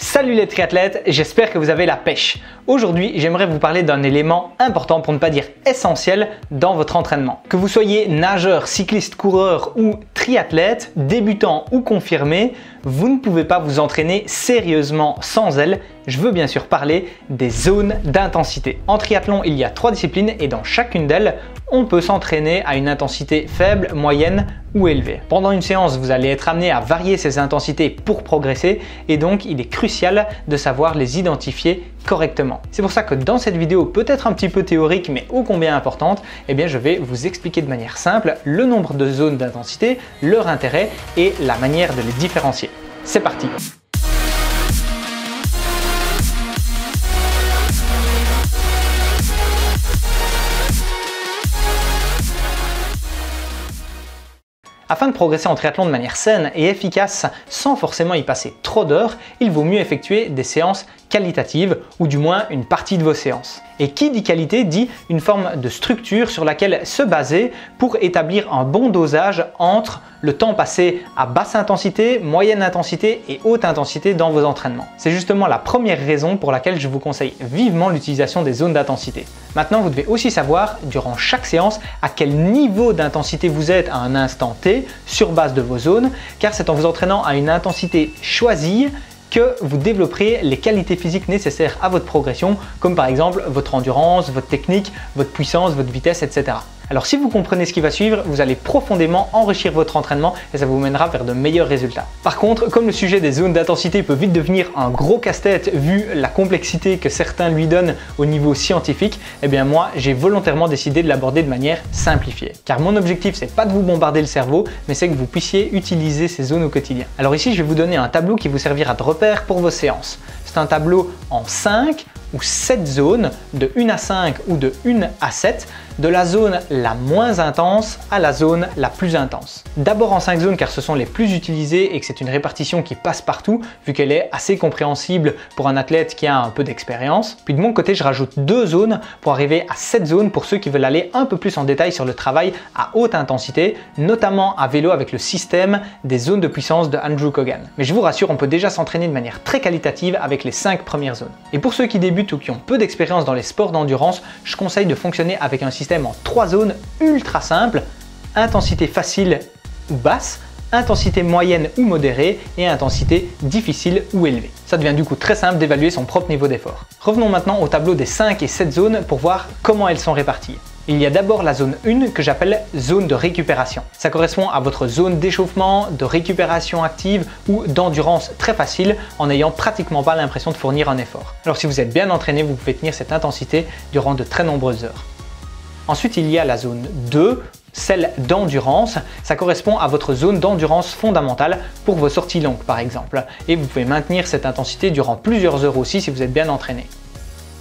Salut les triathlètes, j'espère que vous avez la pêche. Aujourd'hui, j'aimerais vous parler d'un élément important, pour ne pas dire essentiel, dans votre entraînement. Que vous soyez nageur, cycliste, coureur ou triathlète, débutant ou confirmé, vous ne pouvez pas vous entraîner sérieusement sans elle. Je veux bien sûr parler des zones d'intensité. En triathlon, il y a 3 disciplines et dans chacune d'elles, on peut s'entraîner à une intensité faible, moyenne ou élevée. Pendant une séance, vous allez être amené à varier ces intensités pour progresser et donc il est crucial de savoir les identifier correctement. C'est pour ça que dans cette vidéo, peut-être un petit peu théorique mais ô combien importante, je vais vous expliquer de manière simple le nombre de zones d'intensité, leur intérêt et la manière de les différencier. C'est parti! Afin de progresser en triathlon de manière saine et efficace sans forcément y passer trop d'heures, il vaut mieux effectuer des séances qualitatives ou du moins une partie de vos séances. Et qui dit qualité dit une forme de structure sur laquelle se baser pour établir un bon dosage entre le temps passé à basse intensité, moyenne intensité et haute intensité dans vos entraînements. C'est justement la première raison pour laquelle je vous conseille vivement l'utilisation des zones d'intensité. Maintenant, vous devez aussi savoir durant chaque séance à quel niveau d'intensité vous êtes à un instant T sur base de vos zones, car c'est en vous entraînant à une intensité choisie que vous développerez les qualités physiques nécessaires à votre progression, comme par exemple votre endurance, votre technique, votre puissance, votre vitesse, etc. Alors si vous comprenez ce qui va suivre, vous allez profondément enrichir votre entraînement et ça vous mènera vers de meilleurs résultats. Par contre, comme le sujet des zones d'intensité peut vite devenir un gros casse-tête vu la complexité que certains lui donnent au niveau scientifique, moi j'ai volontairement décidé de l'aborder de manière simplifiée. Car mon objectif c'est pas de vous bombarder le cerveau, mais c'est que vous puissiez utiliser ces zones au quotidien. Alors ici je vais vous donner un tableau qui vous servira de repère pour vos séances. C'est un tableau en 5 ou 7 zones, de 1 à 5 ou de 1 à 7, de la zone la moins intense à la zone la plus intense. D'abord en 5 zones car ce sont les plus utilisées et que c'est une répartition qui passe partout vu qu'elle est assez compréhensible pour un athlète qui a un peu d'expérience. Puis de mon côté, je rajoute 2 zones pour arriver à 7 zones pour ceux qui veulent aller un peu plus en détail sur le travail à haute intensité, notamment à vélo avec le système des zones de puissance de Andrew Kogan. Mais je vous rassure, on peut déjà s'entraîner de manière très qualitative avec les 5 premières zones. Et pour ceux qui débutent ou qui ont peu d'expérience dans les sports d'endurance, je conseille de fonctionner avec un système en 3 zones ultra simples: intensité facile ou basse, intensité moyenne ou modérée et intensité difficile ou élevée. Ça devient du coup très simple d'évaluer son propre niveau d'effort. Revenons maintenant au tableau des 5 et 7 zones pour voir comment elles sont réparties. Il y a d'abord la zone 1 que j'appelle zone de récupération. Ça correspond à votre zone d'échauffement, de récupération active ou d'endurance très facile en n'ayant pratiquement pas l'impression de fournir un effort. Alors si vous êtes bien entraîné, vous pouvez tenir cette intensité durant de très nombreuses heures. Ensuite, il y a la zone 2, celle d'endurance. Ça correspond à votre zone d'endurance fondamentale pour vos sorties longues par exemple. Et vous pouvez maintenir cette intensité durant plusieurs heures aussi si vous êtes bien entraîné.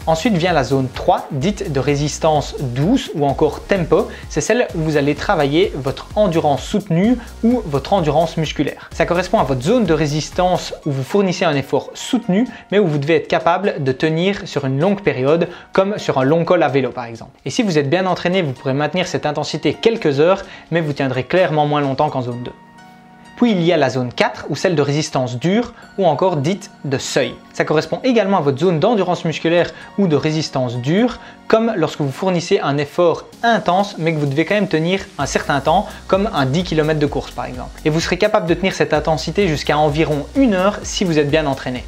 Ensuite vient la zone 3, dite de résistance douce ou encore tempo. C'est celle où vous allez travailler votre endurance soutenue ou votre endurance musculaire. Ça correspond à votre zone de résistance où vous fournissez un effort soutenu, mais où vous devez être capable de tenir sur une longue période, comme sur un long col à vélo par exemple. Et si vous êtes bien entraîné, vous pourrez maintenir cette intensité quelques heures, mais vous tiendrez clairement moins longtemps qu'en zone 2. Puis il y a la zone 4 ou celle de résistance dure ou encore dite de seuil. Ça correspond également à votre zone d'endurance musculaire ou de résistance dure, comme lorsque vous fournissez un effort intense mais que vous devez quand même tenir un certain temps, comme un 10 km de course par exemple. Et vous serez capable de tenir cette intensité jusqu'à environ 1 heure si vous êtes bien entraîné.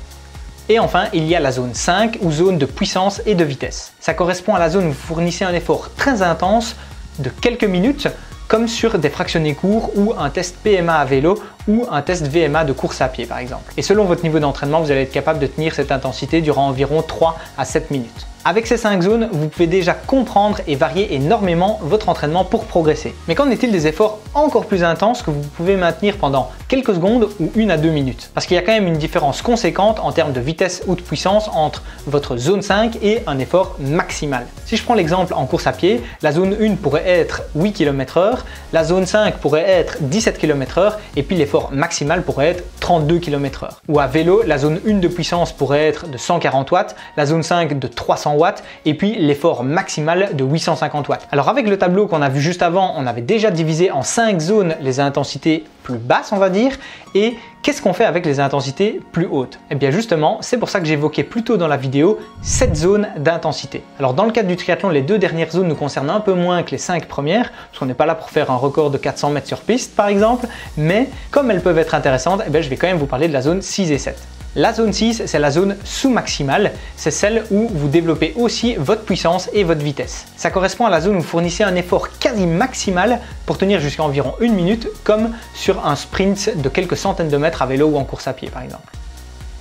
Et enfin, il y a la zone 5 ou zone de puissance et de vitesse. Ça correspond à la zone où vous fournissez un effort très intense de quelques minutes, comme sur des fractionnés courts ou un test PMA à vélo ou un test VMA de course à pied par exemple. Et selon votre niveau d'entraînement, vous allez être capable de tenir cette intensité durant environ 3 à 7 minutes. Avec ces 5 zones, vous pouvez déjà comprendre et varier énormément votre entraînement pour progresser. Mais qu'en est-il des efforts encore plus intenses que vous pouvez maintenir pendant quelques secondes ou 1 à 2 minutes? Parce qu'il y a quand même une différence conséquente en termes de vitesse ou de puissance entre votre zone 5 et un effort maximal. Si je prends l'exemple en course à pied, la zone 1 pourrait être 8 km/h, la zone 5 pourrait être 17 km/h et puis l'effort maximal pourrait être 32 km/h. Ou à vélo, la zone 1 de puissance pourrait être de 140 watts, la zone 5 de 300 900 watts et puis l'effort maximal de 850 watts. Alors avec le tableau qu'on a vu juste avant, on avait déjà divisé en 5 zones les intensités plus basses, on va dire, et qu'est-ce qu'on fait avec les intensités plus hautes? Eh bien justement, c'est pour ça que j'évoquais plus tôt dans la vidéo cette zone d'intensité. Alors dans le cadre du triathlon, les 2 dernières zones nous concernent un peu moins que les 5 premières, parce qu'on n'est pas là pour faire un record de 400 mètres sur piste par exemple, mais comme elles peuvent être intéressantes, eh bien, je vais quand même vous parler de la zone 6 et 7. La zone 6, c'est la zone sous-maximale, c'est celle où vous développez aussi votre puissance et votre vitesse. Ça correspond à la zone où vous fournissez un effort quasi maximal pour tenir jusqu'à environ 1 minute, comme sur un sprint de quelques centaines de mètres à vélo ou en course à pied par exemple.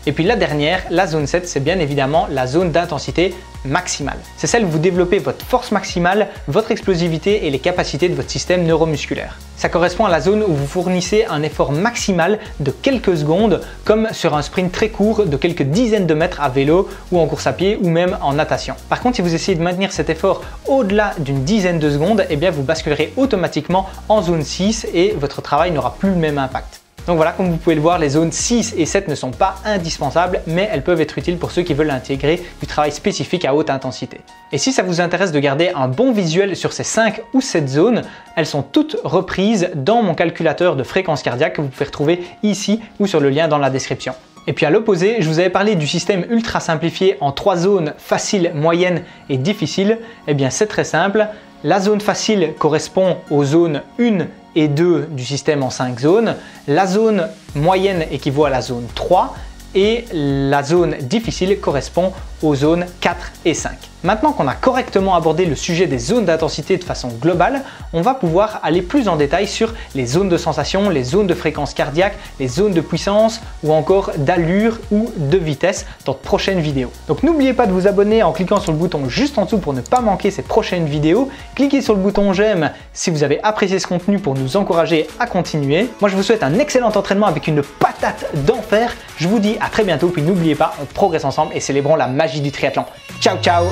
Et puis la dernière, la zone 7, c'est bien évidemment la zone d'intensité maximale. C'est celle où vous développez votre force maximale, votre explosivité et les capacités de votre système neuromusculaire. Ça correspond à la zone où vous fournissez un effort maximal de quelques secondes, comme sur un sprint très court de quelques dizaines de mètres à vélo ou en course à pied ou même en natation. Par contre, si vous essayez de maintenir cet effort au-delà d'une dizaine de secondes, eh bien vous basculerez automatiquement en zone 6 et votre travail n'aura plus le même impact. Donc voilà, comme vous pouvez le voir, les zones 6 et 7 ne sont pas indispensables, mais elles peuvent être utiles pour ceux qui veulent intégrer du travail spécifique à haute intensité. Et si ça vous intéresse de garder un bon visuel sur ces 5 ou 7 zones, elles sont toutes reprises dans mon calculateur de fréquence cardiaque que vous pouvez retrouver ici ou sur le lien dans la description. Et puis à l'opposé, je vous avais parlé du système ultra simplifié en 3 zones, facile, moyenne et difficile. Eh bien c'est très simple. La zone facile correspond aux zones 1 et 2 du système en 5 zones. La zone moyenne équivaut à la zone 3 et la zone difficile correspond aux zones 4 et 5. Maintenant qu'on a correctement abordé le sujet des zones d'intensité de façon globale, on va pouvoir aller plus en détail sur les zones de sensation, les zones de fréquence cardiaque, les zones de puissance ou encore d'allure ou de vitesse dans de prochaines vidéos. Donc n'oubliez pas de vous abonner en cliquant sur le bouton juste en dessous pour ne pas manquer ces prochaines vidéos. Cliquez sur le bouton j'aime si vous avez apprécié ce contenu pour nous encourager à continuer. Moi je vous souhaite un excellent entraînement avec une patate d'enfer. Je vous dis à très bientôt, puis n'oubliez pas, on progresse ensemble et célébrons la magie du triathlon. Ciao ciao!